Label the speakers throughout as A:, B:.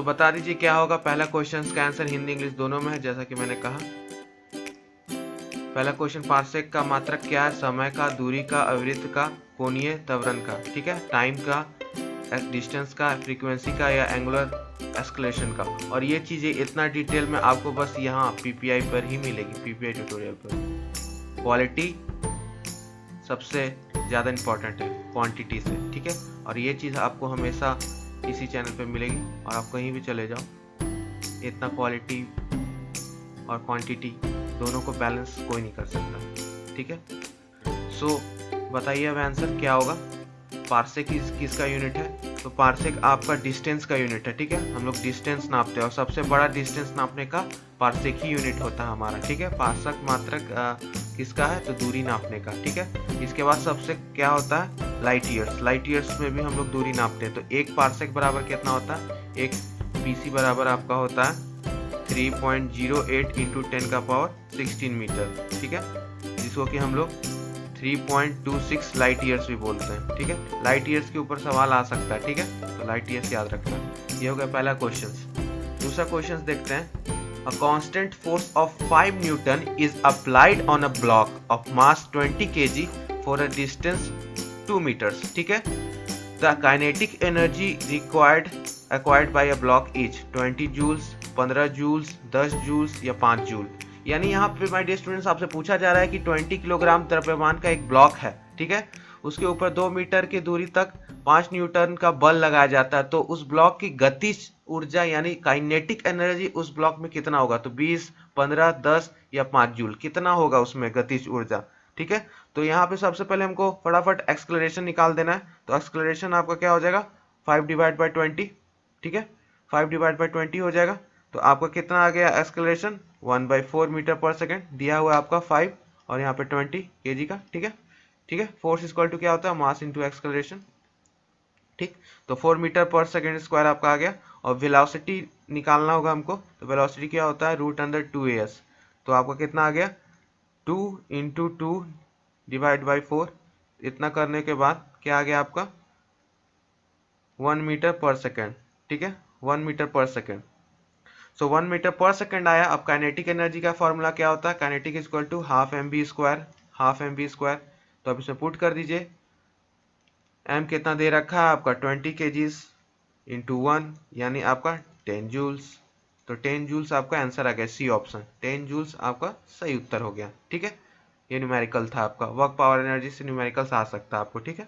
A: सो बता दीजिए क्या होगा। पहला क्वेश्चन का आंसर हिंदी इंग्लिश दोनों में है, जैसा कि मैंने कहा। पहला क्वेश्चन, पार्सेक का मात्रक क्या है? समय का, दूरी का, आवृत्ति का, कोणीय त्वरण का। ठीक है, टाइम का, डिस्टेंस का, फ्रीक्वेंसी का या एंगुलर एक्सलेशन का। और ये चीजें इतना डिटेल में आपको बस यहाँ पीपीआई पर ही मिलेगी, पीपीआई ट्यूटोरियल पर। क्वालिटी सबसे ज़्यादा इम्पोर्टेंट है क्वांटिटी से। ठीक है, और ये चीज़ आपको हमेशा इसी चैनल पे मिलेगी, और आप कहीं भी चले जाओ, इतना क्वालिटी और क्वांटिटी दोनों को बैलेंस कोई नहीं कर सकता। ठीक है, सो बताइए अब आंसर क्या होगा। पार्सेक किसका यूनिट है? तो पार्सेक आपका डिस्टेंस का यूनिट है। ठीक है, हम लोग डिस्टेंस नापते हैं और सबसे बड़ा डिस्टेंस नापने का पार्सेक ही यूनिट होता है हमारा। ठीक है, पार्सेक मात्रक किसका है? तो दूरी नापने का। ठीक है, इसके बाद सबसे क्या होता है? Light years. लाइट ईयर्स में भी हम लोग दूरी नापते हैं। तो एक पार्सेक बराबर कितना होता है? एक पीसी बराबर आपका होता है 3.08 इंटू 10⁻16 मीटर। ठीक है, जिसको कि हम लोग 3.26 लाइट ईयर्स भी बोलते हैं। ठीक है, लाइट ईयर्स के ऊपर सवाल आ सकता है। ठीक है, तो लाइट ईयर्स याद रखना। ये हो गया पहला क्वेश्चन। दूसरा क्वेश्चन देखते हैं। A constant force of 5 Newton is applied on a block of mass 20 kg for a distance 2 meters. ठीक है, the kinetic energy acquired by a block is 20 joules, 15 joules, 10 joules या 5 जूल। यानी यहाँ पे my dear students आपसे पूछा जा रहा है कि 20 किलोग्राम द्रव्यमान का एक ब्लॉक है। ठीक है, उसके ऊपर 2 मीटर की दूरी तक 5 न्यूटन का बल लगाया जाता है। तो उस ब्लॉक की गतिज ऊर्जा यानी काइनेटिक एनर्जी उस ब्लॉक में कितना होगा? तो 20, 15, 10 या 5 जूल कितना होगा उसमें गतिज ऊर्जा। ठीक है, तो यहाँ पे सबसे पहले हमको फटाफट एक्सक्लेरेशन निकाल देना है। तो एक्सक्लेरेशन आपका क्या हो जाएगा? 5 डिवाइड बाई 20। ठीक है, 5 डिवाइड बाई 20 हो जाएगा। तो आपका कितना आ गया एक्सक्लेरेशन? 1/4 मीटर पर सेकेंड। दिया हुआ है आपका 5 और यहाँ पे 20 kg का। ठीक है, ठीक है, फोर्स इक्वल टू क्या होता है? Mass into acceleration. ठीक, तो 4 मीटर पर सेकेंड स्क्वायर आपका आ गया। और वेलोसिटी निकालना होगा हमको। तो वेलोसिटी क्या होता है? √2as। तो आपका कितना आ गया? 2 इंटू 2 डिवाइड बाई 4। इतना करने के बाद क्या आ गया आपका? 1 मीटर पर सेकेंड। ठीक है, 1 metre per second. So 1 metre per second आया। अब काइनेटिक एनर्जी का फॉर्मूला क्या होता है? Kinetic is equal to half m v square, half m v square. तो अब इसमें पुट कर दीजिए। एम कितना दे रखा है आपका? 20 केजीज इंटू 1 यानी आपका 10 जूल्स। तो 10 जूल्स आपका आंसर आ गया, सी ऑप्शन। 10 जूल्स आपका सही उत्तर हो गया। ठीक है, ये न्यूमेरिकल था आपका। वर्क पावर एनर्जी से न्यूमेरिकल्स आ सकता है आपको। ठीक है,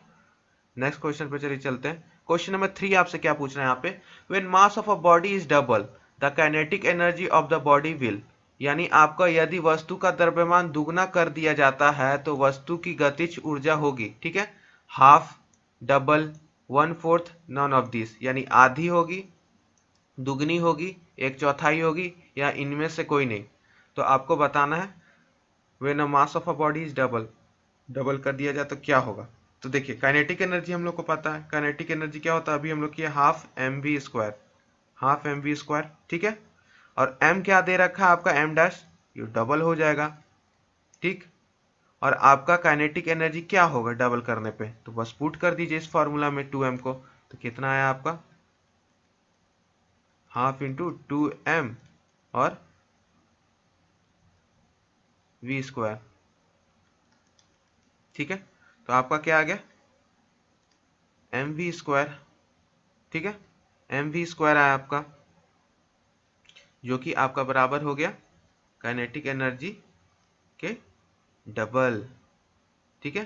A: नेक्स्ट क्वेश्चन पे चलिए चलते हैं। क्वेश्चन नंबर 3 आपसे क्या पूछ रहे हैं यहाँ पे? When mass of a body is double the kinetic energy of the body will. यानी आपका यदि वस्तु का द्रव्यमान दुगना कर दिया जाता है तो वस्तु की गतिज ऊर्जा होगी। ठीक है, half, double, 1/4, non of this. यानी आधी होगी, दुगनी होगी, 1/4 होगी या इनमें से कोई नहीं। तो आपको बताना है when a mass of a body is double, double कर दिया जाए तो क्या होगा। तो देखिए काइनेटिक एनर्जी हम लोग को पता है। काइनेटिक एनर्जी क्या होता है? अभी हम लोग किया half M V square, half M V square. ठीक है, और एम क्या दे रखा है आपका? एम डैश, ये डबल हो जाएगा। ठीक, और आपका काइनेटिक एनर्जी क्या होगा डबल करने पे? तो बस पुट कर दीजिए इस फॉर्मूला में 2m को। तो कितना आया आपका? हाफ इंटू 2m और वी स्क्वायर। ठीक है, तो आपका क्या आ गया? M V square. ठीक है, एम वी स्क्वायर आया आपका, जो कि आपका बराबर हो गया काइनेटिक एनर्जी के डबल। ठीक है,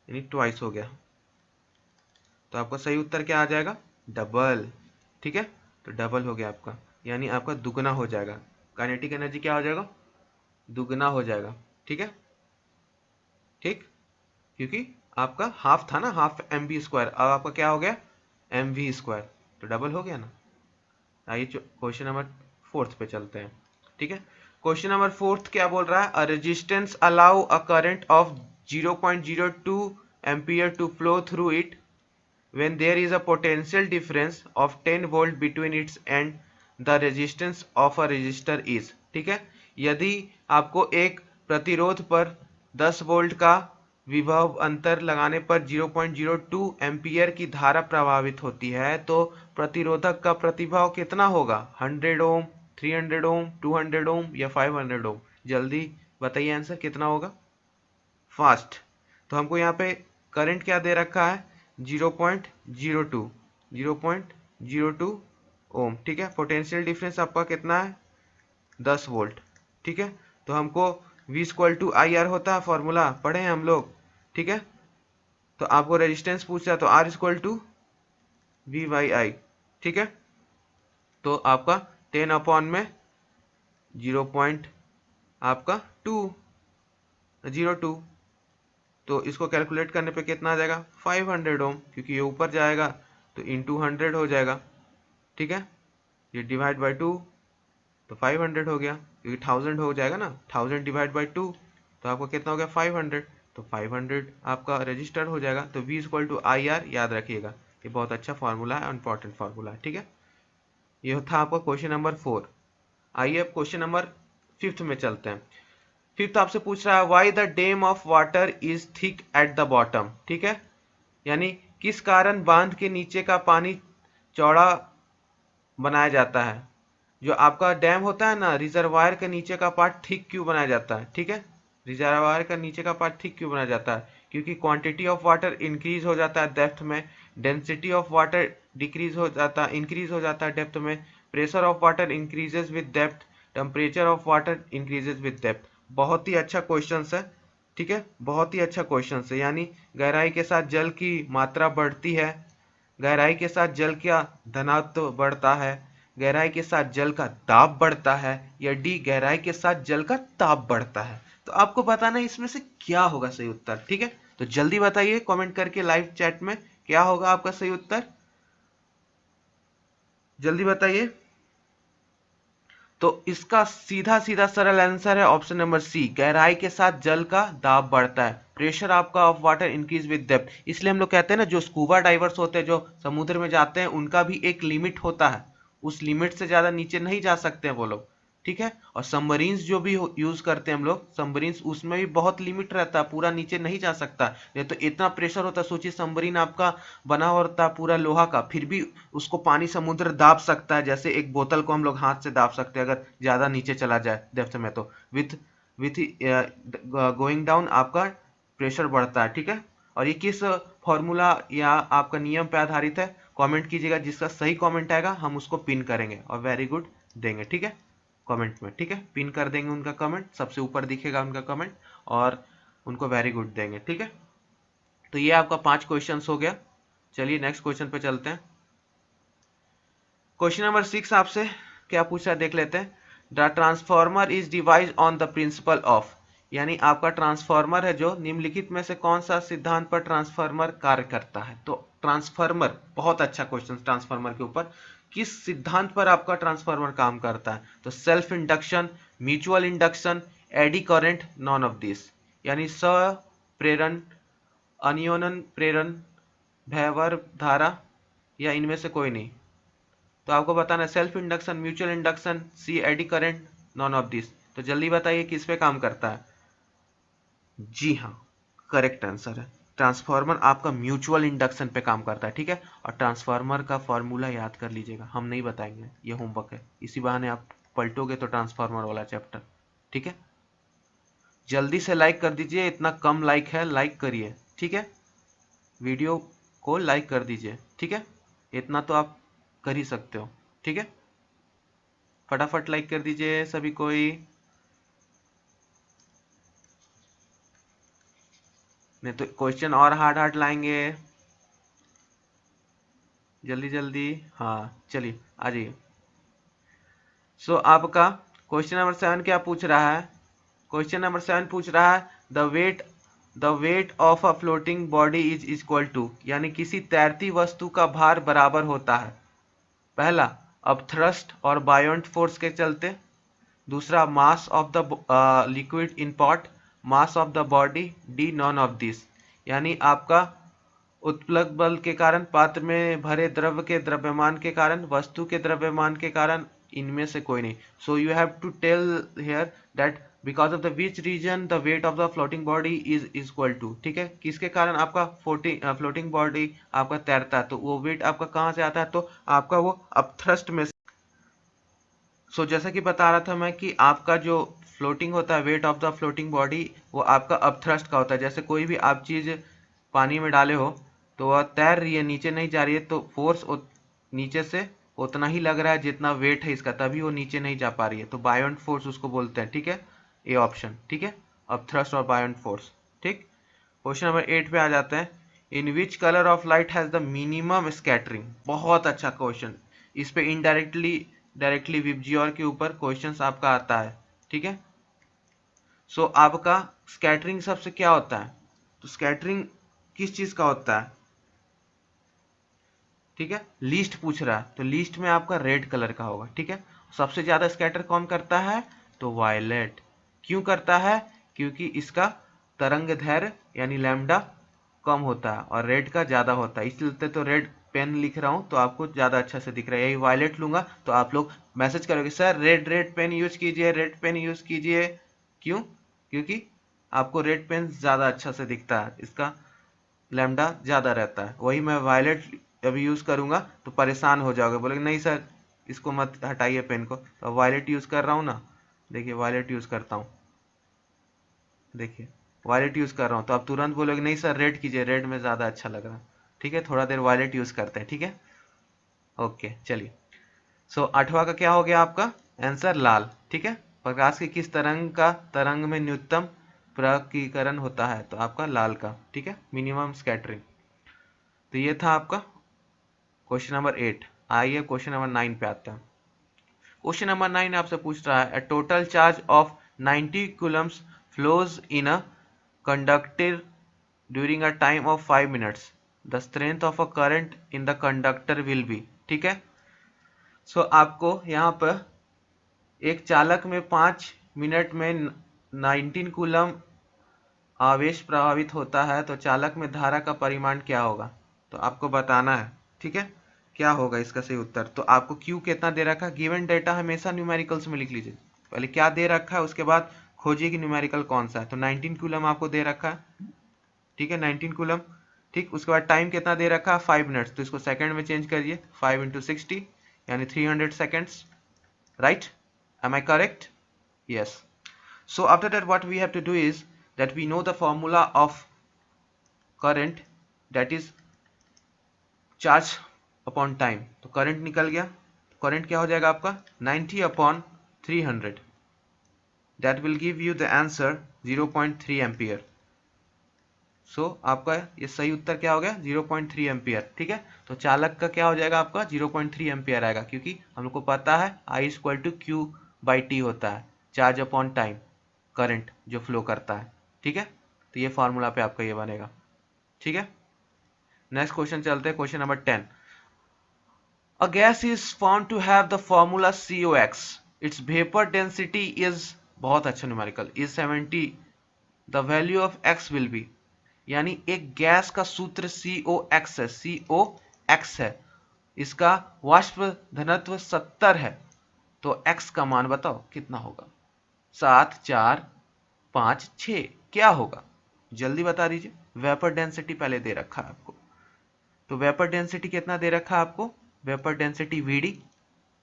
A: यानी ट्वाइस हो गया। तो आपका सही उत्तर क्या आ जाएगा? डबल। ठीक है, तो डबल हो गया आपका, यानी आपका दुगना हो जाएगा। काइनेटिक एनर्जी क्या हो जाएगा? दुगना हो जाएगा। ठीक है, ठीक, क्योंकि आपका हाफ था ना, हाफ एम बी स्क्वायर। अब आपका क्या हो गया? एम वी स्क्वायर, तो डबल हो गया ना। आइए क्वेश्चन नंबर 4 पे चलते हैं। ठीक है, क्वेश्चन नंबर 4 क्या बोल रहा है? A resistance allow a current of 0.02 ampere to flow through it when there is a potential difference of 10 volt between its and the resistance of a resistor is। ठीक है, यदि आपको एक प्रतिरोध पर 10 वोल्ट का विभव अंतर लगाने पर 0.02 एम्पियर की धारा प्रभावित होती है, तो प्रतिरोधक का प्रतिभाव कितना होगा? 100 ओम, 300 ओम, 200 ओम या 500 ओम? जल्दी बताइए आंसर कितना होगा फास्ट। तो हमको यहाँ पे करंट क्या दे रखा है? 0.02 ओम। ठीक है, पोटेंशियल डिफरेंस आपका कितना है? 10 वोल्ट। ठीक है, तो हमको V equal to I R होता है, फॉर्मूला पढ़े हैं हम लोग। ठीक है, तो आपको रेजिस्टेंस पूछा है तो R equal to V by I. ठीक है, तो आपका 10 अपॉन में 0 पॉइंट आपका 202, तो इसको कैलकुलेट करने पे कितना आ जाएगा? 500 ओम, क्योंकि ये ऊपर जाएगा तो इंटू 100 हो जाएगा। ठीक है, ये डिवाइड बाई 2 तो 500 हो गया, क्योंकि 1000 हो जाएगा ना, 1000 डिवाइड बाई 2 तो आपको कितना हो गया? 500। तो 500 आपका रजिस्टर हो जाएगा। तो V equal to I R याद रखिएगा, ये बहुत अच्छा फार्मूला है, इंपॉर्टेंट फार्मूला है। ठीक है, ये था आपका क्वेश्चन नंबर 4। आइए अब क्वेश्चन नंबर 5 में चलते हैं। 5 आपसे पूछ रहा है why the dam of water is thick at the bottom. ठीक है, यानी किस कारण बांध के नीचे का पानी चौड़ा बनाया जाता है? जो आपका डैम होता है ना, रिजर्वायर के नीचे का पार्ट थिक क्यों बनाया जाता है? ठीक है, रिजर्वायर का नीचे का पार्ट थिक क्यों बनाया जाता है? क्योंकि क्वांटिटी ऑफ वाटर इंक्रीज हो जाता है डेप्थ में, डेंसिटी ऑफ वाटर इंक्रीज हो जाता है डेप्थ में, pressure of water increases with depth, temperature of water increases with depth. बहुत ही अच्छा क्वेश्चन है। ठीक है, बहुत ही अच्छा क्वेश्चन है, यानी गहराई के साथ जल की मात्रा बढ़ती है, गहराई के साथ जल का घनत्व बढ़ता है, गहराई के साथ जल का दाब बढ़ता है, या डी गहराई के साथ जल का ताप बढ़ता है? तो आपको बताना है इसमें से क्या होगा सही उत्तर। ठीक है, तो जल्दी बताइए कमेंट करके लाइव चैट में क्या होगा आपका सही उत्तर, जल्दी बताइए। तो इसका सीधा सीधा सरल आंसर है ऑप्शन नंबर सी, गहराई के साथ जल का दाब बढ़ता है, प्रेशर आपका of water increase with depth. इसलिए हम लोग कहते हैं ना, जो स्कूबा डाइवर्स होते हैं, जो समुद्र में जाते हैं, उनका भी एक लिमिट होता है, उस लिमिट से ज्यादा नीचे नहीं जा सकते हैं वो लोग। ठीक है, और सबमरीन्स जो भी यूज करते हैं हम लोग, सबमरीन्स, उसमें भी बहुत लिमिट रहता है, पूरा नीचे नहीं जा सकता। ये तो इतना प्रेशर होता है, सोचिए सबमरीन आपका बना हुआ होता है पूरा लोहा का, फिर भी उसको पानी समुद्र दाब सकता है, जैसे एक बोतल को हम लोग हाथ से दाब सकते हैं अगर ज्यादा नीचे चला जाए डेप्थ में। तो विथ विथ गोइंग डाउन आपका प्रेशर बढ़ता है। ठीक है, और ये किस फॉर्मूला या आपका नियम पे आधारित है? कमेंट कीजिएगा, जिसका सही कमेंट आएगा हम उसको पिन करेंगे और वेरी गुड देंगे। ठीक है, कमेंट में, ठीक है, पिन कर देंगे उनका कमेंट, सबसे ऊपर दिखेगा उनका कमेंट, और उनको वेरी गुड देंगे। ठीक है, तो ये आपका 5 क्वेश्चन हो गया। चलिए नेक्स्ट क्वेश्चन पे चलते हैं। क्वेश्चन नंबर 6 आपसे क्या पूछा है देख लेते हैं। The transformer is device on the principle of, यानी आपका ट्रांसफॉर्मर है जो निम्नलिखित में से कौन सा सिद्धांत पर ट्रांसफॉर्मर कार्य करता है? तो ट्रांसफॉर्मर, बहुत अच्छा क्वेश्चन, ट्रांसफॉर्मर के ऊपर किस सिद्धांत पर आपका ट्रांसफॉर्मर काम करता है? तो self induction, mutual induction, AD current, none of this, यानी प्रेरण, अनियोनन प्रेरण, भैवर धारा, या इनमें से कोई नहीं? तो आपको बताना है self induction, mutual induction, C eddy current, none of this. तो जल्दी बताइए किस पे काम करता है? जी हाँ, करेक्ट आंसर है, ट्रांसफार्मर आपका म्यूचुअल इंडक्शन पे काम करता है। ठीक है, और ट्रांसफार्मर का फॉर्मूला याद कर लीजिएगा, हम नहीं बताएंगे, ये होमवर्क है, इसी बहाने आप पलटोगे तो ट्रांसफार्मर वाला चैप्टर। ठीक है, जल्दी से लाइक कर दीजिए, इतना कम लाइक है, लाइक करिए। ठीक है, वीडियो को लाइक कर दीजिए। ठीक है, इतना तो आप कर ही सकते हो। ठीक है, फटाफट लाइक कर दीजिए सभी कोई, नहीं तो क्वेश्चन और हार्ड हार्ड लाएंगे। जल्दी जल्दी, हाँ चलिए आ जाइए। सो आपका क्वेश्चन नंबर 7 क्या पूछ रहा है? क्वेश्चन नंबर 7 पूछ रहा है the weight of a floating body is equal to, यानी किसी तैरती वस्तु का भार बराबर होता है। पहला, अब थ्रस्ट और बायोंट फोर्स के चलते। दूसरा, mass of the liquid in pot, mass of the body, D non of this, यानी आपका उत्प्लक बल के कारण, पात्र में भरे द्रव्य के द्रव्यमान के कारण, वस्तु के द्रव्यमान के कारण, इनमें से कोई नहीं। So you have to tell here that because of the which reason the weight of the floating body is equal to, ठीक है, किसके कारण आपका फ्लोटिंग बॉडी आपका तैरता है, तो वो वेट आपका कहाँ से आता है, तो आपका वो अपथ्रस्ट में। सो जैसा कि बता रहा था मैं कि आपका जो फ्लोटिंग होता है, wait of the floating body, वो आपका अपथ्रस्ट का होता है। जैसे कोई भी आप चीज पानी में डाले हो तो वह तैर रही है, नीचे नहीं जा रही है, तो फोर्स नीचे से उतना ही लग रहा है जितना वेट है इसका, तभी वो नीचे नहीं जा पा रही है, तो बायोंट फोर्स उसको बोलते हैं, ठीक है, ए ऑप्शन, ठीक है, अपथ्रस्ट और बायोंट फोर्स, ठीक। क्वेश्चन नंबर 8 पे आ जाते हैं। In which colour of light has the minimum scattering. बहुत अच्छा क्वेश्चन, इस पे डायरेक्टली विबजियोर के ऊपर क्वेश्चंस आपका आता है, ठीक है। सो आपका स्कैटरिंग सबसे क्या होता है, तो स्कैटरिंग किस चीज का होता है, ठीक है, लीस्ट पूछ रहा है, तो लीस्ट में आपका रेड कलर का होगा, ठीक है। सबसे ज्यादा स्कैटर कौन करता है, तो वायलेट। क्यों करता है, क्योंकि इसका तरंग दैर्घ्य यानी लैम्डा कम होता है और रेड का ज्यादा होता है, इसलिए तो रेड पेन लिख रहा हूं तो आपको ज्यादा अच्छा से दिख रहा है। यही वायलेट लूंगा तो आप लोग मैसेज करोगे sir red red pen use कीजिए, रेड पेन यूज कीजिए। क्यों, क्योंकि आपको रेड पेन ज्यादा अच्छा से दिखता है, इसका लैम्डा ज्यादा रहता है। वही मैं वायलेट अभी यूज करूंगा तो परेशान हो जाओगे, बोलोगे नहीं सर इसको मत हटाइए पेन को, तो वायलेट यूज कर रहा हूँ ना, देखिए वायलेट यूज करता हूँ, देखिए वायलेट यूज कर रहा हूँ, तो आप तुरंत बोलोगे नहीं सर रेड कीजिए, रेड में ज्यादा अच्छा लग रहा है, ठीक है, थोड़ा देर वायलेट यूज करते हैं, ठीक है। ओके चलिए, सो 8वां का क्या हो गया आपका आंसर, लाल, ठीक है। प्रकाश की किस तरंग में न्यूनतम प्रकीकरण होता है, तो आपका लाल का, ठीक है, मिनिमम स्कैटरिंग। तो ये था आपका क्वेश्चन नंबर 8। आइए क्वेश्चन नंबर 9 पे आते हैं। क्वेश्चन नंबर 9 आपसे पूछ रहा है a total charge of 90 coulombs flows in a conductor during a time of 5 minutes. The strength of a current in the conductor will be, ठीक है। सो आपको यहाँ पर एक चालक में 5 मिनट में 19 कूलम आवेश प्रभावित होता है, तो चालक में धारा का परिमाण क्या होगा, तो आपको बताना है, ठीक है, क्या होगा इसका सही उत्तर। तो आपको क्यू कितना दे रखा है, गिवन डेटा हमेशा न्यूमेरिकल्स में लिख लीजिए, पहले क्या दे रखा है उसके बाद खोजिए कि न्यूमेरिकल कौन सा है। तो 19 कूलम आपको दे रखा है, ठीक है, 19 कूलम, ठीक। उसके बाद टाइम कितना दे रखा है 5 मिनट्स, तो इसको सेकंड में चेंज करिए, 5 इंटू 60 यानी 300 seconds, right, am I correct, yes. So after that what we have to do is that we know the formula of current, that is charge upon time। तो current निकल गया, current क्या हो जाएगा आपका 90 upon 300, that will give you the answer 0.3 ampere. So आपका ये सही उत्तर क्या हो गया 0.3 एम्पियर, ठीक है। तो चालक का क्या हो जाएगा आपका 0.3 एम्पियर आएगा, क्योंकि हमको पता है I equal to Q by T होता है, चार्ज अपॉन टाइम, करंट जो फ्लो करता है, ठीक है। तो ये फॉर्मूला पे आपका ये बनेगा, ठीक है। नेक्स्ट क्वेश्चन चलते हैं, question number 10। A gas is found to have the formula COX, it's vapour density is, बहुत अच्छा numerical, is 70, the value of x will be, यानी एक गैस का सूत्र COX है, COX है, इसका वाष्प घनत्व 70 है, तो x का मान बताओ कितना होगा, 7 4 5 6 क्या होगा, जल्दी बता दीजिए। वेपर डेंसिटी पहले दे रखा है आपको, तो वेपर डेंसिटी कितना दे रखा है आपको, वेपर डेंसिटी VD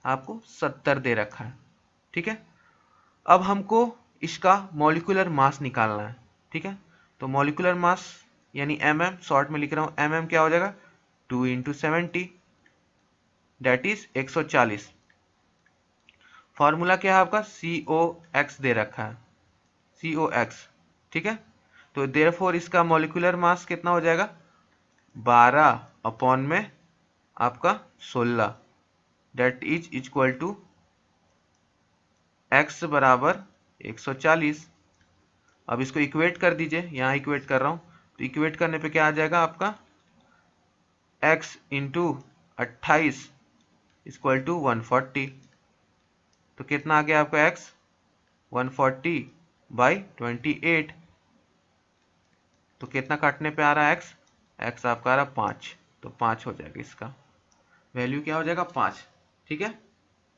A: आपको 70 दे रखा है, ठीक है। अब हमको इसका मॉलिक्यूलर मास निकालना है, ठीक है। तो मॉलिक्यूलर मास यानी mm, शॉर्ट में लिख रहा हूं, mm क्या हो जाएगा 2 इंटू 70 दैट इज 140। फॉर्मूला क्या है आपका COX दे रखा है, COX, ठीक है। तो देयरफॉर इसका मॉलिक्यूलर मास कितना हो जाएगा 12 अपॉन में आपका 16, that is equal to x बराबर 140। अब इसको इक्वेट कर दीजिए, यहाँ इक्वेट कर रहा हूँ, तो इक्वेट करने पे क्या आ जाएगा आपका x इंटू 28 इक्वल टू 140। तो कितना आ गया आपका x 140 बाई 28, तो कितना काटने पे आ रहा है x आपका आ रहा 5, तो 5 हो जाएगा, इसका वैल्यू क्या हो जाएगा 5, ठीक है।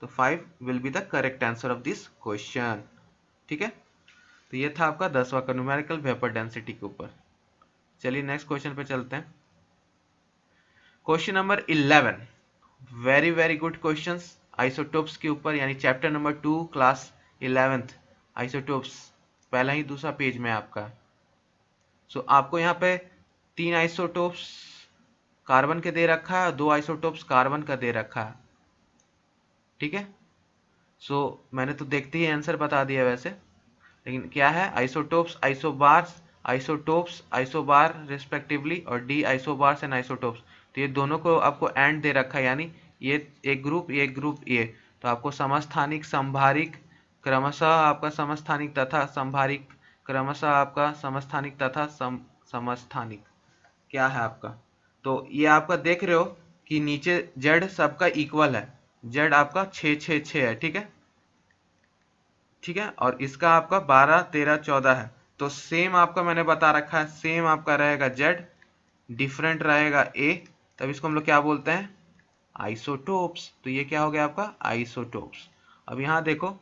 A: तो 5 will be the correct answer of this question, ठीक है। तो ये था आपका 10वां का न्यूमेरिकल वेपर डेंसिटी के ऊपर। चलिए नेक्स्ट क्वेश्चन पे चलते हैं। Question number 11, very very good questions isotopes के ऊपर, यानी chapter number 2 class 11th isotopes, पहला ही दूसरा पेज में आपका। सो आपको यहाँ पे 3 आइसोटोप्स कार्बन के दे रखा है, 2 आइसोटोप्स कार्बन का दे रखा है, ठीक है। सो मैंने तो देखते ही आंसर बता दिया वैसे, लेकिन क्या है, isotopes, isobars, isotopes, isobar respectively, और डी आइसोबार्स एंड आइसोटोप्स। तो ये दोनों को आपको एंड दे रखा है, यानी ये एक ग्रुप, ये ग्रुप ए। तो आपको समस्थानिक, संभारिक, क्रमशः आपका समस्थानिक तथा संभारिक, क्रमशः आपका समस्थानिक तथा समस्थानिक क्या है आपका। तो ये आपका देख रहे हो कि नीचे जेड सबका इक्वल है, जेड आपका 6 है, ठीक है, ठीक है। और इसका आपका 12 13 14 है। तो सेम आपका मैंने बता रखा है, सेम आपका रहेगा जेड, डिफरेंट रहेगा ए, तब इसको हम लोग क्या बोलते हैं, आइसोटोप्स। तो ये क्या हो गया आपका, आइसोटोप्स। अब यहाँ देखो,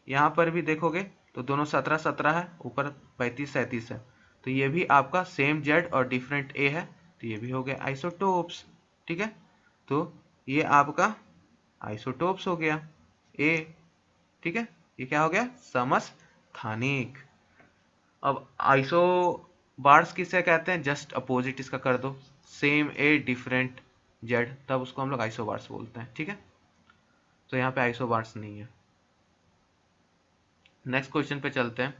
A: यहाँ पर भी देखोगे तो दोनों 17 17 है, ऊपर 35 37 है। तो ये भी आपका सेम जेड और डिफरेंट ए है, तो ये भी हो गया आइसोटोप्स, ठीक है। तो ये आपका आइसोटोप्स हो गया ए, ठीक है। ये क्या हो गया, समस्थानिक। अब आइसो बार्स किसे कहते हैं, जस्ट अपोजिट इसका कर दो, सेम ए डिफरेंट जेड, तब उसको हम लोग आइसो बार्स बोलते हैं, ठीक है। तो यहाँ पे आइसो बार्स नहीं है। नेक्स्ट क्वेश्चन पे चलते हैं।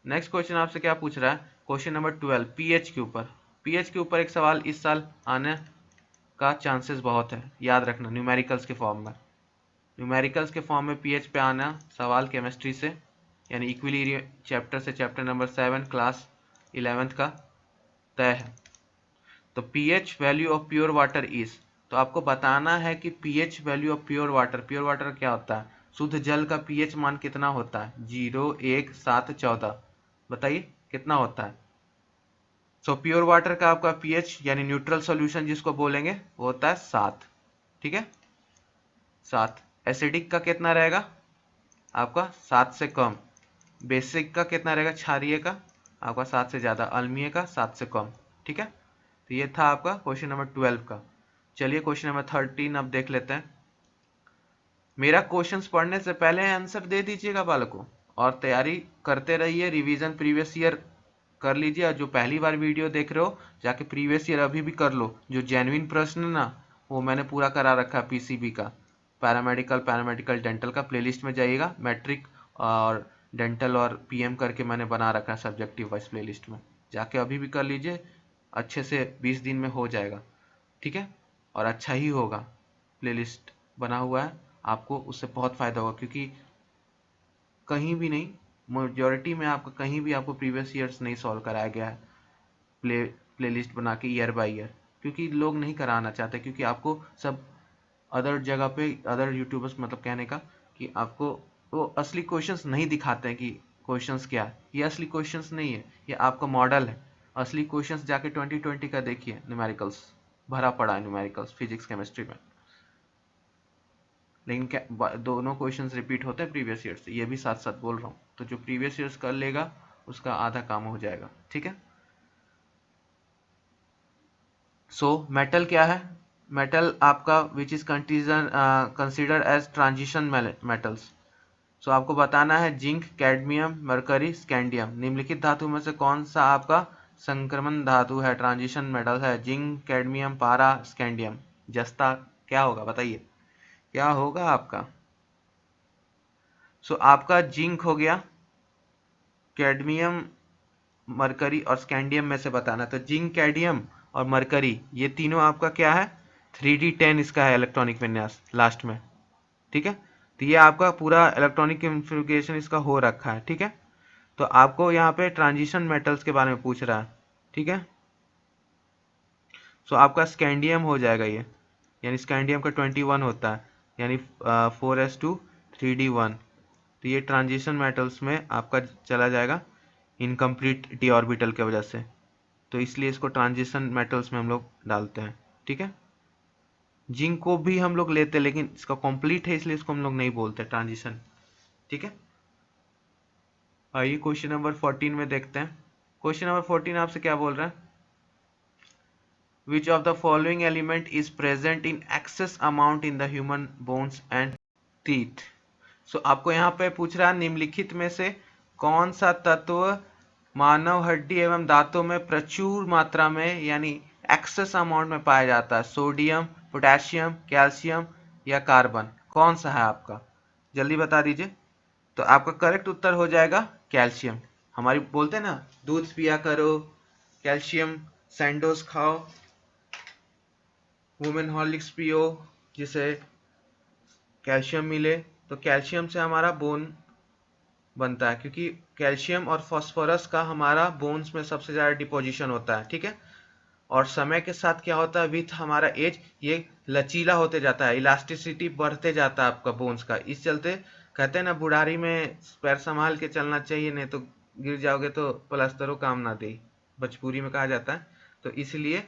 A: नेक्स्ट क्वेश्चन आपसे क्या पूछ रहा है, क्वेश्चन नंबर 12 पीएच के ऊपर। पीएच के ऊपर एक सवाल इस साल आने का चांसेस बहुत है, याद रखना, न्यूमेरिकल्स के फॉर्म में, न्यूमेरिकल्स के फॉर्म में पीएच पे आना सवाल केमिस्ट्री से, यानी इक्विलिब्रियम चैप्टर से, चैप्टर नंबर 7 क्लास 11th का तय है। तो pH value of pure water is, तो आपको बताना है कि pH value of pure water क्या होता है, शुद्ध जल का पीएच मान कितना होता है, 0 1 7 14, बताइए कितना होता है। सो प्योर वाटर का आपका पीएच यानी न्यूट्रल सॉल्यूशन जिसको बोलेंगे वो होता है 7, ठीक है, 7। एसिडिक का कितना रहेगा आपका 7 से कम, बेसिक का कितना रहेगा, क्षारीय का आपका 7 से ज्यादा, अम्लीय का 7 से कम, ठीक है। तो ये था आपका क्वेश्चन नंबर 12 का। चलिए क्वेश्चन नंबर 13 अब देख लेते हैं। मेरा क्वेश्चंस पढ़ने से पहले आंसर दे दीजिएगा बालकों, और तैयारी करते रहिए, रिवीजन प्रीवियस ईयर कर लीजिए, और जो पहली बार वीडियो देख रहे हो जाके प्रीवियस ईयर अभी भी कर लो, जो जेन्युइन प्रश्न ना वो मैंने पूरा करा रखा है पीसीबी का, पैरामेडिकल डेंटल का प्लेलिस्ट में जाइएगा, मैट्रिक और डेंटल और पीएम करके मैंने बना रखा है सब्जेक्टिव वाइज प्लेलिस्ट में, जाके अभी भी कर लीजिए, अच्छे से 20 दिन में हो जाएगा, ठीक है। और अच्छा ही होगा, प्लेलिस्ट बना हुआ है, आपको उससे बहुत फायदा होगा, क्योंकि कहीं भी नहीं, मेजोरिटी में आपका कहीं भी आपको प्रीवियस ईयर्स नहीं सॉल्व कराया गया है प्लेलिस्ट बना के ईयर बाय ईयर, क्योंकि लोग नहीं कराना चाहते, क्योंकि आपको सब अदर जगह पे, अदर यूट्यूबर्स मतलब कहने का कि आपको वो असली क्वेश्चंस नहीं दिखाते हैं कि क्वेश्चंस क्या है, ये असली क्वेश्चंस नहीं है, ये आपका मॉडल है। असली क्वेश्चंस जाके 2020 का देखिए, न्यूमेरिकल्स भरा पड़ा है, न्यूमेरिकल्स फिजिक्स केमिस्ट्री में, लेकिन क्या दोनों क्वेश्चंस रिपीट होते हैं प्रीवियस ईयर से, ये भी साथ साथ बोल रहा हूँ। तो जो प्रीवियस ईयर्स कर लेगा उसका आधा काम हो जाएगा, ठीक है। सो मेटल क्या है, मेटल आपका which is considered as transition metals. So आपको बताना है जिंक, कैडमियम, मरकरी, स्कैंडियम, निम्नलिखित धातु में से कौन सा आपका संक्रमण धातु है, ट्रांजिशन मेटल है, जिंक, कैडमियम, पारा, स्कैंडियम। जस्ता क्या होगा बताइए, क्या होगा आपका। सो आपका जिंक हो गया, कैडमियम, मरकरी और स्कैंडियम में से बताना। तो जिंक, कैडमियम और मरकरी ये तीनों आपका क्या है, 3d10 इसका है इलेक्ट्रॉनिक विन्यास लास्ट में, ठीक है। तो ये आपका पूरा इलेक्ट्रॉनिक कॉन्फ़िगरेशन इसका हो रखा है, ठीक है। तो आपको यहाँ पे ट्रांजिशन मेटल्स के बारे में पूछ रहा है, ठीक है। सो आपका स्कैंडियम हो जाएगा ये, यानी स्कैंडियम का 21 होता है, यानी 4s2 3d1। तो ये ट्रांजिशन मेटल्स में आपका चला जाएगा इनकम्प्लीट डी ऑर्बिटल के वजह से, तो इसलिए इसको ट्रांजिशन मेटल्स में हम लोग डालते हैं, ठीक है। जिंक को भी हम लोग लेते हैं, लेकिन इसका कंप्लीट है इसलिए इसको हम लोग नहीं बोलते ट्रांजिशन, ठीक है। आइए क्वेश्चन नंबर 14 में देखते हैं। क्वेश्चन नंबर 14 आपसे क्या बोल रहा है? Which of the following element is present in excess amount in the human bones and teeth? So आपको यहाँ पे पूछ रहा है निम्नलिखित में से कौन सा तत्व मानव हड्डी एवं दांतों में प्रचुर मात्रा में यानी एक्सेस अमाउंट में पाया जाता है? सोडियम, पोटेशियम, कैल्शियम या कार्बन? कौन सा है आपका? जल्दी बता दीजिए। तो आपका करेक्ट उत्तर हो जाएगा कैल्शियम। हमारी बोलते हैं ना दूध पिया करो, कैल्शियम सैंडोज खाओ, वुमेन हॉर्लिक्स पियो जिसे कैल्शियम मिले। तो कैल्शियम से हमारा बोन बनता है, क्योंकि कैल्शियम और फास्फोरस का हमारा बोन्स में सबसे ज़्यादा डिपोजिशन होता है, ठीक है। और समय के साथ क्या होता है, विथ हमारा एज ये लचीला होते जाता है, इलास्टिसिटी बढ़ते जाता है आपका बोन्स का। इस चलते कहते हैं ना बुढ़ारी में पैर संभाल के चलना चाहिए, नहीं तो गिर जाओगे तो प्लास्टरों काम ना दे, भोजपुरी में कहा जाता है। तो इसलिए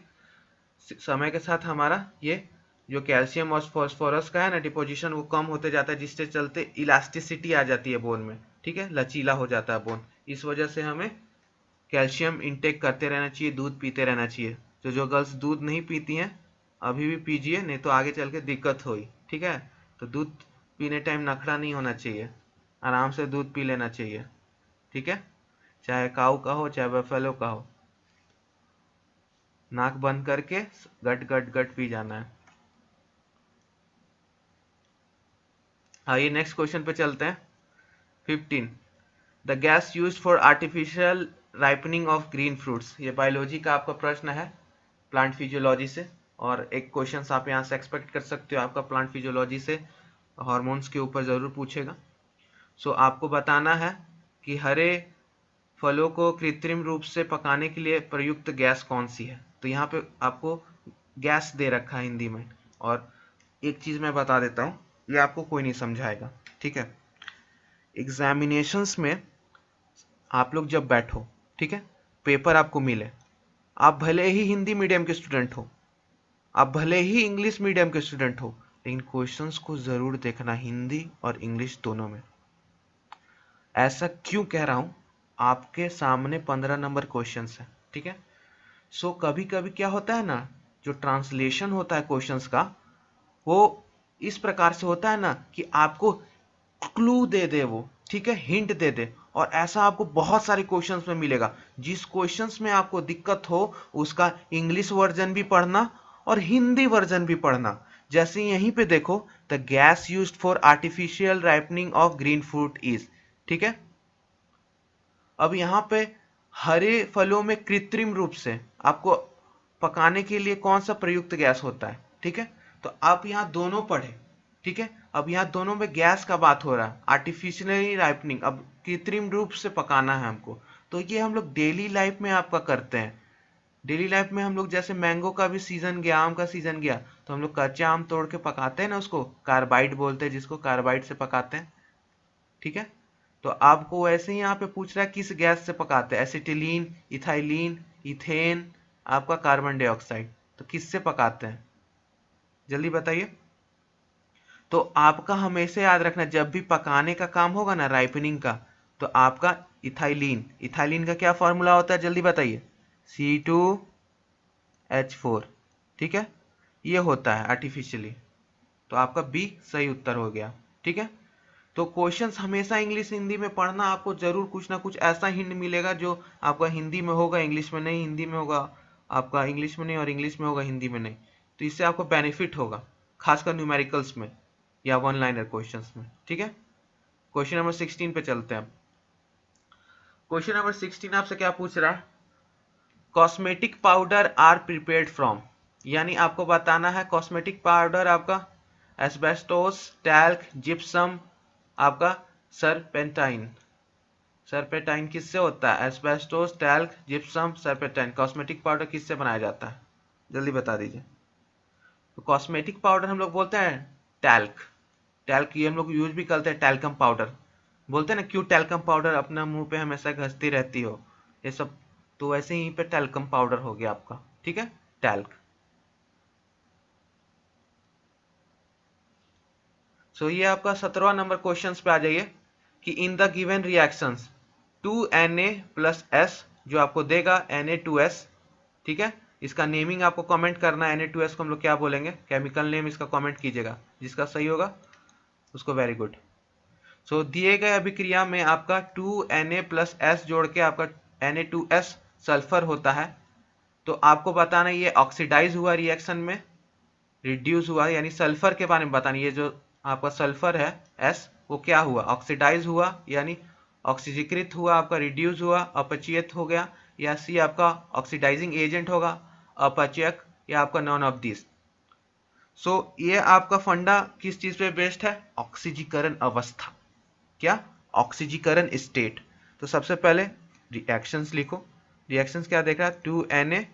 A: समय के साथ हमारा ये जो कैल्शियम और फास्फोरस का है ना डिपोजिशन वो कम होते जाता है, जिससे चलते इलास्टिसिटी आ जाती है बोन में, ठीक है, लचीला हो जाता है बोन। इस वजह से हमें कैल्शियम इंटेक करते रहना चाहिए, दूध पीते रहना चाहिए। तो जो गर्ल्स दूध नहीं पीती हैं अभी भी पीजिए, नहीं तो आगे चल के दिक्कत होगी, ठीक है। तो दूध पीने टाइम नखरा नहीं होना चाहिए, आराम से दूध पी लेना चाहिए, ठीक है, चाहे काऊ का हो चाहे बफेलो का हो, नाक बंद करके गट गट गट पी जाना है। आइए नेक्स्ट क्वेश्चन पे चलते हैं। 15 the gas used for artificial ripening of green fruits. ये बायोलॉजी का आपका प्रश्न है, प्लांट फिजियोलॉजी से, और एक क्वेश्चन आप यहाँ से एक्सपेक्ट कर सकते हो आपका प्लांट फिजियोलॉजी से हार्मोन्स के ऊपर ज़रूर पूछेगा। सो आपको बताना है कि हरे फलों को कृत्रिम रूप से पकाने के लिए प्रयुक्त गैस कौन सी है। तो यहाँ पे आपको गैस दे रखा है हिंदी में, और एक चीज़ मैं बता देता हूँ, ये आपको कोई नहीं समझाएगा, ठीक है। एग्जामिनेशंस में आप लोग जब बैठो, ठीक है, पेपर आपको मिले, आप भले ही हिंदी मीडियम के स्टूडेंट हो, आप भले ही इंग्लिश मीडियम के स्टूडेंट हो, लेकिन क्वेश्चंस को ज़रूर देखना हिंदी और इंग्लिश दोनों में। ऐसा क्यों कह रहा हूँ, आपके सामने 15 नंबर क्वेश्चंस है, ठीक है। सो कभी कभी क्या होता है ना, जो ट्रांसलेशन होता है क्वेश्चंस का वो इस प्रकार से होता है ना कि आपको क्लू दे दे वो, ठीक है, हिंट दे दे। और ऐसा आपको बहुत सारे क्वेश्चंस में मिलेगा। जिस क्वेश्चंस में आपको दिक्कत हो उसका इंग्लिश वर्जन भी पढ़ना और हिंदी वर्जन भी पढ़ना। जैसे यहीं पे देखो, the gas used for artificial ripening of green fruit is, ठीक है। अब यहाँ पे हरे फलों में कृत्रिम रूप से आपको पकाने के लिए कौन सा प्रयुक्त गैस होता है, ठीक है। तो आप यहाँ दोनों पढ़े, ठीक है। अब यहाँ दोनों में गैस का बात हो रहा है, आर्टिफिशियली राइपनिंग, अब कृत्रिम रूप से पकाना है हमको। तो ये हम लोग डेली लाइफ में आपका करते हैं। डेली लाइफ में हम लोग जैसे मैंगो का भी सीजन गया, आम का सीजन गया, तो हम लोग कच्चा आम तोड़ के पकाते हैं ना, उसको कार्बाइड बोलते हैं, जिसको कार्बाइड से पकाते हैं, ठीक है। तो आपको वैसे ही यहाँ पे पूछ रहा है किस गैस से पकाते हैं, एसिटिलीन, इथाइलीन, इथेन, आपका कार्बन डाइऑक्साइड, तो किससे पकाते हैं, जल्दी बताइए। तो आपका हमेशा याद रखना, जब भी पकाने का काम होगा ना राइपनिंग का, तो आपका इथाइलीन, इथाइलीन का क्या फॉर्मूला होता है जल्दी बताइए, C2H4, ठीक है, ये होता है आर्टिफिशियली। तो आपका बी सही उत्तर हो गया, ठीक है। तो क्वेश्चंस हमेशा इंग्लिश हिंदी में पढ़ना, आपको जरूर कुछ ना कुछ ऐसा हिंट मिलेगा जो आपका हिंदी में होगा इंग्लिश में नहीं, हिंदी में होगा आपका इंग्लिश में नहीं, और इंग्लिश में होगा हिंदी में नहीं। तो इससे आपको बेनिफिट होगा, खासकर न्यूमेरिकल्स में या वन लाइनर क्वेश्चंस में, ठीक है। क्वेश्चन नंबर 16 पे चलते हैं। क्वेश्चन नंबर 16 आपसे क्या पूछ रहा है, cosmetic powder are prepared from, यानी आपको बताना है कॉस्मेटिक पाउडर आपका एस्बेस्टोस, टैल्क, जिप्सम, आपका सरपेंटाइन। सरपेंटाइन किससे होता है, asbestos, talc, gypsum, serpentine. Cosmetic powder किससे बनाया जाता है, जल्दी बता दीजिए। तो कॉस्मेटिक पाउडर हम लोग बोलते हैं टैल्क, टैल्क ये हम लोग यूज भी करते हैं, टैल्कम पाउडर बोलते हैं ना, क्यों टैल्कम पाउडर अपना मुंह पे हमेशा घसती रहती हो, ये सब, तो वैसे ही पे टैल्कम पाउडर हो गया आपका, ठीक है, टैल्क। सो ये आपका 17वां नंबर क्वेश्चन पे आ जाइए कि in the given reactions 2Na plus S जो आपको देगा Na2S, ठीक है। इसका नेमिंग आपको कमेंट करना है, Na2S को हम लोग क्या बोलेंगे, केमिकल नेम इसका कमेंट कीजिएगा, जिसका सही होगा उसको वेरी गुड। सो दिए गए अभिक्रिया में आपका 2Na प्लस S जोड़ के आपका Na2S सल्फर होता है। तो आपको बताना ये ऑक्सीडाइज हुआ रिएक्शन में, रिड्यूस हुआ, यानी सल्फर के बारे में बताना, ये जो आपका सल्फर है S वो क्या हुआ, ऑक्सीडाइज हुआ यानी ऑक्सीजीकृत हुआ, आपका रिड्यूस हुआ, अपचयित हो गया, या सी आपका ऑक्सीडाइजिंग एजेंट होगा, अपचयक, या आपका नॉन ऑफ दिस। सो ये आपका फंडा किस चीज पे बेस्ड है, ऑक्सीजीकरण अवस्था, क्या, ऑक्सीजीकरण स्टेट। तो सबसे पहले रिएक्शंस लिखो, रिएक्शंस क्या देख रहा है, 2Na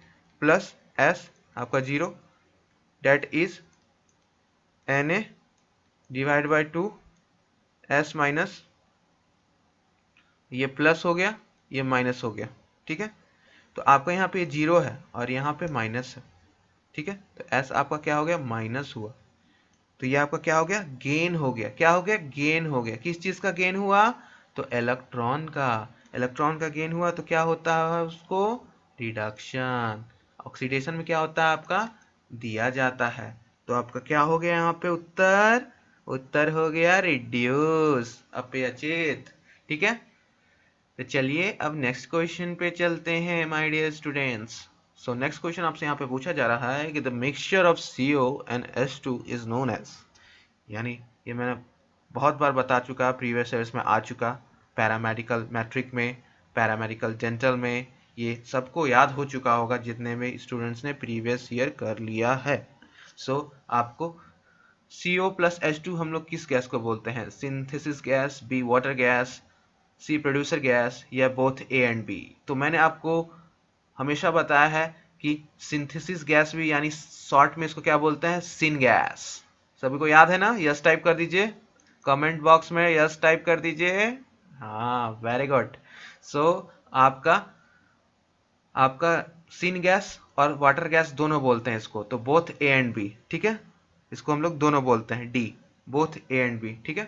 A: प्लस S आपका 0, that is Na divide by 2 S minus, ये प्लस हो गया, ये माइनस हो गया, ठीक है। तो आपका यहाँ पे 0 है और यहाँ पे माइनस है, ठीक है। तो S आपका क्या हो गया, माइनस हुआ। तो ये आपका क्या हो गया, गेन हो गया, क्या हो गया, गेन हो गया। किस चीज का गेन हुआ, तो इलेक्ट्रॉन का, इलेक्ट्रॉन का गेन हुआ। तो क्या होता है उसको, रिडक्शन। ऑक्सीडेशन में क्या होता है आपका, दिया जाता है। तो आपका क्या हो गया यहाँ पे उत्तर, उत्तर हो गया रिड्यूस, अपचयित, ठीक है। तो चलिए अब नेक्स्ट क्वेश्चन पे चलते हैं my dear students. So next question आपसे यहाँ पे पूछा जा रहा है कि the mixture of CO and S2 is known as, यानी ये मैंने बहुत बार बता चुका, प्रीवियस ईयर्स में आ चुका, पैरामेडिकल मैट्रिक में, पैरामेडिकल डेंटल में, ये सबको याद हो चुका होगा जितने में स्टूडेंट्स ने प्रीवियस ईयर कर लिया है। सो आपको CO प्लस H2 हम लोग किस गैस को बोलते हैं, synthesis gas, B water gas, C producer gas, या बोथ A एंड B। तो मैंने आपको हमेशा बताया है कि सिंथेसिस गैस भी, यानी शॉर्ट में इसको क्या बोलते हैं, सिन गैस। सभी को याद है ना, यस टाइप कर दीजिए, कमेंट बॉक्स में यस टाइप कर दीजिए, हाँ वेरी गुड। सो आपका आपका सिन गैस और वाटर गैस दोनों बोलते हैं इसको, तो बोथ A एंड B, ठीक है। इसको हम लोग दोनों बोलते हैं, D, both A and B, ठीक है।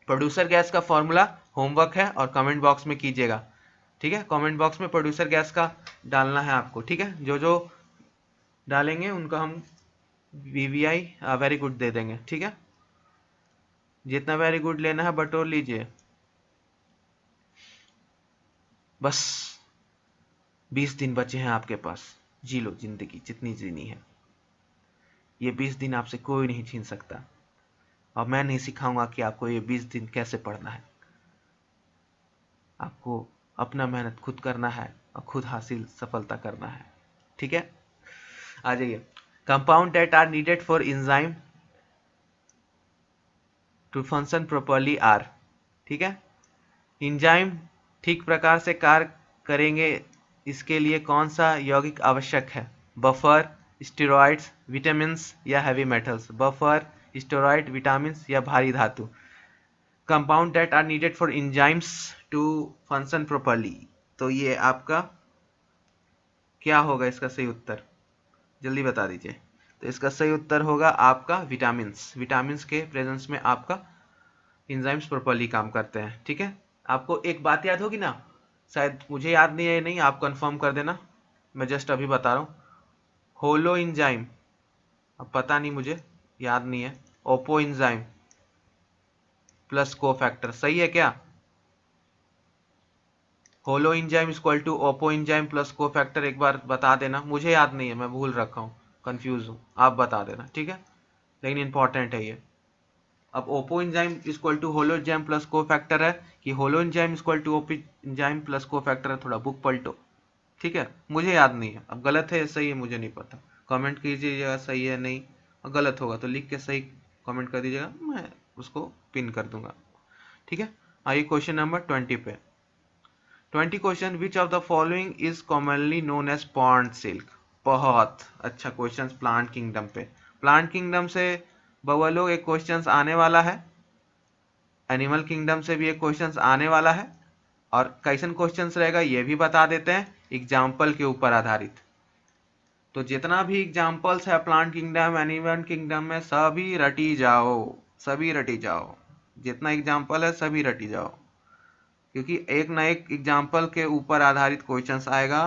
A: प्रोड्यूसर गैस का फॉर्मूला होमवर्क है और कमेंट बॉक्स में कीजिएगा, ठीक है। कमेंट बॉक्स में प्रोड्यूसर गैस का डालना है आपको, ठीक है। जो जो डालेंगे उनका हम VVI वेरी गुड दे देंगे, ठीक है। जितना वेरी गुड लेना है बटोर लीजिए। बस 20 दिन बचे हैं आपके पास, जी लो जिंदगी जितनी जीनी है। ये 20 दिन आपसे कोई नहीं छीन सकता, और मैं नहीं सिखाऊंगा कि आपको ये 20 दिन कैसे पढ़ना है। आपको अपना मेहनत खुद करना है और खुद हासिल सफलता करना है, ठीक है। आ जाइए, compound that are needed for enzyme to function properly are, ठीक है। एंजाइम ठीक प्रकार से कार्य करेंगे, इसके लिए कौन सा यौगिक आवश्यक है, बफर, स्टेरॉइड्स, विटामिन्स, या heavy metals, buffer, steroid, vitamins, या भारी धातु। Compound that are needed for enzymes to function properly. तो ये आपका क्या होगा, इसका सही उत्तर जल्दी बता दीजिए। तो इसका सही उत्तर होगा आपका विटामिन्स। विटामिन्स के प्रेजेंस में आपका एंजाइम्स प्रॉपर्ली काम करते हैं, ठीक है। आपको एक बात याद होगी ना, शायद मुझे याद नहीं है, नहीं आप कंफर्म कर देना, मैं जस्ट अभी बता रहा हूँ। होलो एंजाइम, अब पता नहीं मुझे याद नहीं है, ओपो एंजाइम प्लस कोफैक्टर, सही है क्या। Holoenzyme equal to apoenzyme plus cofactor, एक बार बता देना, मुझे याद नहीं है, मैं भूल रखा हूँ, कंफ्यूज हूँ, आप बता देना, ठीक है। लेकिन इंपॉर्टेंट है ये। अब apoenzyme equal to holoenzyme plus cofactor है कि holoenzyme equal to apoenzyme plus cofactor है, थोड़ा बुक पलटो, ठीक है। मुझे याद नहीं है, अब गलत है सही है मुझे नहीं पता, कमेंट कीजिएगा सही है नहीं, गलत होगा तो लिख के सही कमेंट कर दीजिएगा, मैं उसको पिन कर दूंगा, ठीक है। आइए क्वेश्चन नंबर 20 पे। 20 question, which of the following is commonly known as pond silk. बहुत अच्छा क्वेश्चन प्लांट किंगडम पे, प्लांट किंगडम से बउआ लोग एक क्वेश्चन आने वाला है, एनिमल किंगडम से भी एक क्वेश्चन आने वाला है, और कैसन क्वेश्चन रहेगा ये भी बता देते हैं, एग्जाम्पल के ऊपर आधारित। तो जितना भी एग्जाम्पल्स है प्लांट किंगडम, एनिमल किंगडम में, सभी रटी जाओ, सभी रटी जाओ, जितना एग्जाम्पल है सभी रटी जाओ, क्योंकि एक ना एक एग्जाम्पल के ऊपर आधारित क्वेश्चंस आएगा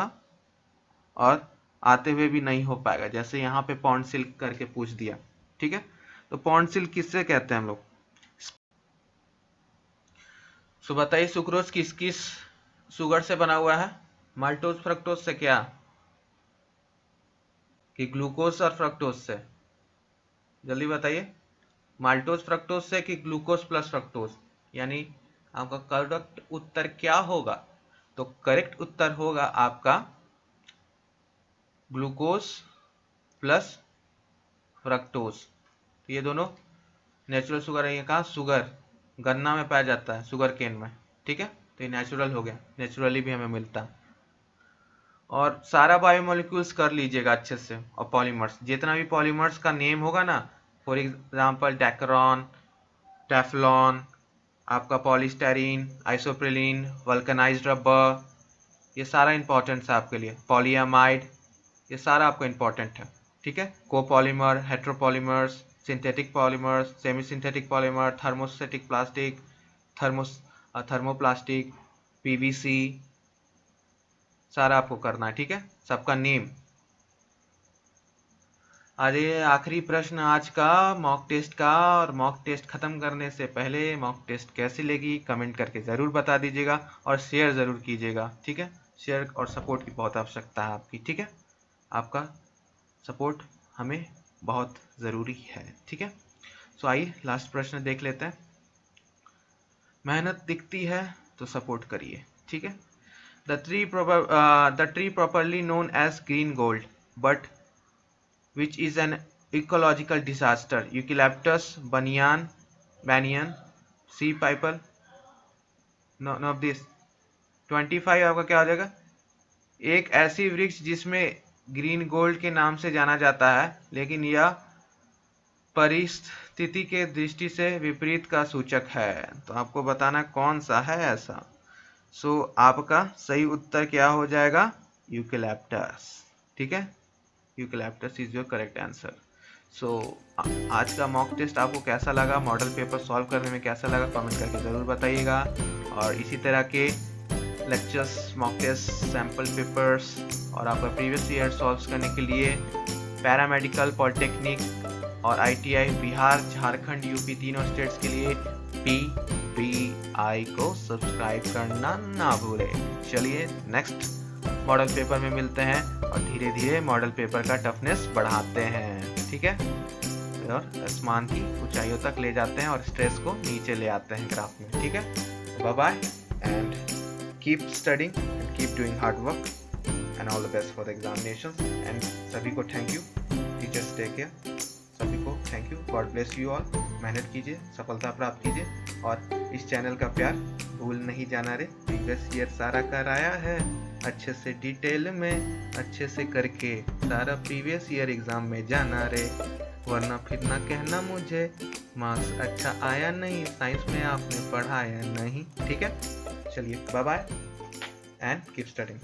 A: और आते हुए भी नहीं हो पाएगा। जैसे यहाँ पे पॉन्ड सिल्क करके पूछ दिया, ठीक है। तो पॉन्ड सिल्क किससे कहते हैं हम लोग? सो बताइए सुक्रोज किस किस शुगर से बना हुआ है? माल्टोज फ्रक्टोज से क्या, कि ग्लूकोज और फ्रक्टोज से? जल्दी बताइए, माल्टोज फ्रक्टोज से कि ग्लूकोज प्लस फ्रक्टोज? यानी आपका करेक्ट उत्तर क्या होगा? तो करेक्ट उत्तर होगा आपका ग्लूकोज प्लस फ्रक्टोज। तो ये दोनों नेचुरल शुगर है। ये कहाँ? शुगर गन्ना में पाया जाता है, शुगर केन में, ठीक है। तो ये नेचुरल हो गया, नेचुरली भी हमें मिलता है। और सारा बायोमोलिक्यूल्स कर लीजिएगा अच्छे से। और पॉलीमर्स, जितना भी पॉलीमर्स का नेम होगा ना, फॉर एग्जांपल डेक्रोन, टेफ्लॉन, आपका पॉलीस्टाइरीन, आइसोप्रिलीन, वल्कनाइज्ड रबर, ये सारा इंपॉर्टेंट है आपके लिए। पॉलीएमाइड, ये सारा आपको इंपॉर्टेंट है, ठीक है। Copolymer, heteropolymers, synthetic polymers, semi synthetic polymer, thermostatic plastic, thermoplastic, PVC, सारा आपको करना है, ठीक है, सबका नेम। अरे आखिरी प्रश्न आज का मॉक टेस्ट का। और मॉक टेस्ट खत्म करने से पहले मॉक टेस्ट कैसी लगी कमेंट करके ज़रूर बता दीजिएगा और शेयर ज़रूर कीजिएगा, ठीक है। शेयर और सपोर्ट की बहुत आवश्यकता है आपकी, ठीक है। आपका सपोर्ट हमें बहुत ज़रूरी है, ठीक है। सो आइए लास्ट प्रश्न देख लेते हैं। मेहनत दिखती है तो सपोर्ट करिए, ठीक है। The tree properly known as green gold, but which is an ecological disaster? Eucalyptus, banyan, sea piper. None of this. 25 आपका क्या हो जाएगा? एक ऐसी वृक्ष जिसमें ग्रीन गोल्ड के नाम से जाना जाता है, लेकिन यह परिस्थिति के दृष्टि से विपरीत का सूचक है। तो आपको बताना कौन सा है ऐसा। सो आपका सही उत्तर क्या हो जाएगा? यूकेलिप्टस, ठीक है। Eucalyptus is your correct answer. So आज का मॉक टेस्ट आपको कैसा लगा, मॉडल पेपर सॉल्व करने में कैसा लगा, कमेंट करके ज़रूर बताइएगा। और इसी तरह के lectures, mock test, sample papers और आपका प्रीवियस ईयर सॉल्व करने के लिए पैरामेडिकल, पॉलिटेक्निक और ITI बिहार, झारखंड, यूपी तीनों स्टेट्स के लिए PBI को सब्सक्राइब करना ना भूलें। चलिए नेक्स्ट मॉडल पेपर में मिलते हैं और धीरे धीरे मॉडल पेपर का टफनेस बढ़ाते हैं, ठीक है। और आसमान की ऊंचाइयों तक ले जाते हैं और स्ट्रेस को नीचे ले आते हैं ग्राफ में, ठीक है। Bye bye and keep studying and keep doing hard work and all the best for the examinations. And सभी को thank you, teachers take care, सभी को thank you, God bless you all. मेहनत कीजिए, सफलता प्राप्त कीजिए और इस चैनल का प्यार भूल नहीं जाना रे। प्रीवियस ईयर सारा कराया है अच्छे से डिटेल में, अच्छे से करके सारा प्रीवियस ईयर एग्जाम में जाना रे, वरना फिर ना कहना मुझे मार्क्स अच्छा आया नहीं, साइंस में आपने पढ़ाया नहीं, ठीक है। चलिए bye bye and keep studying.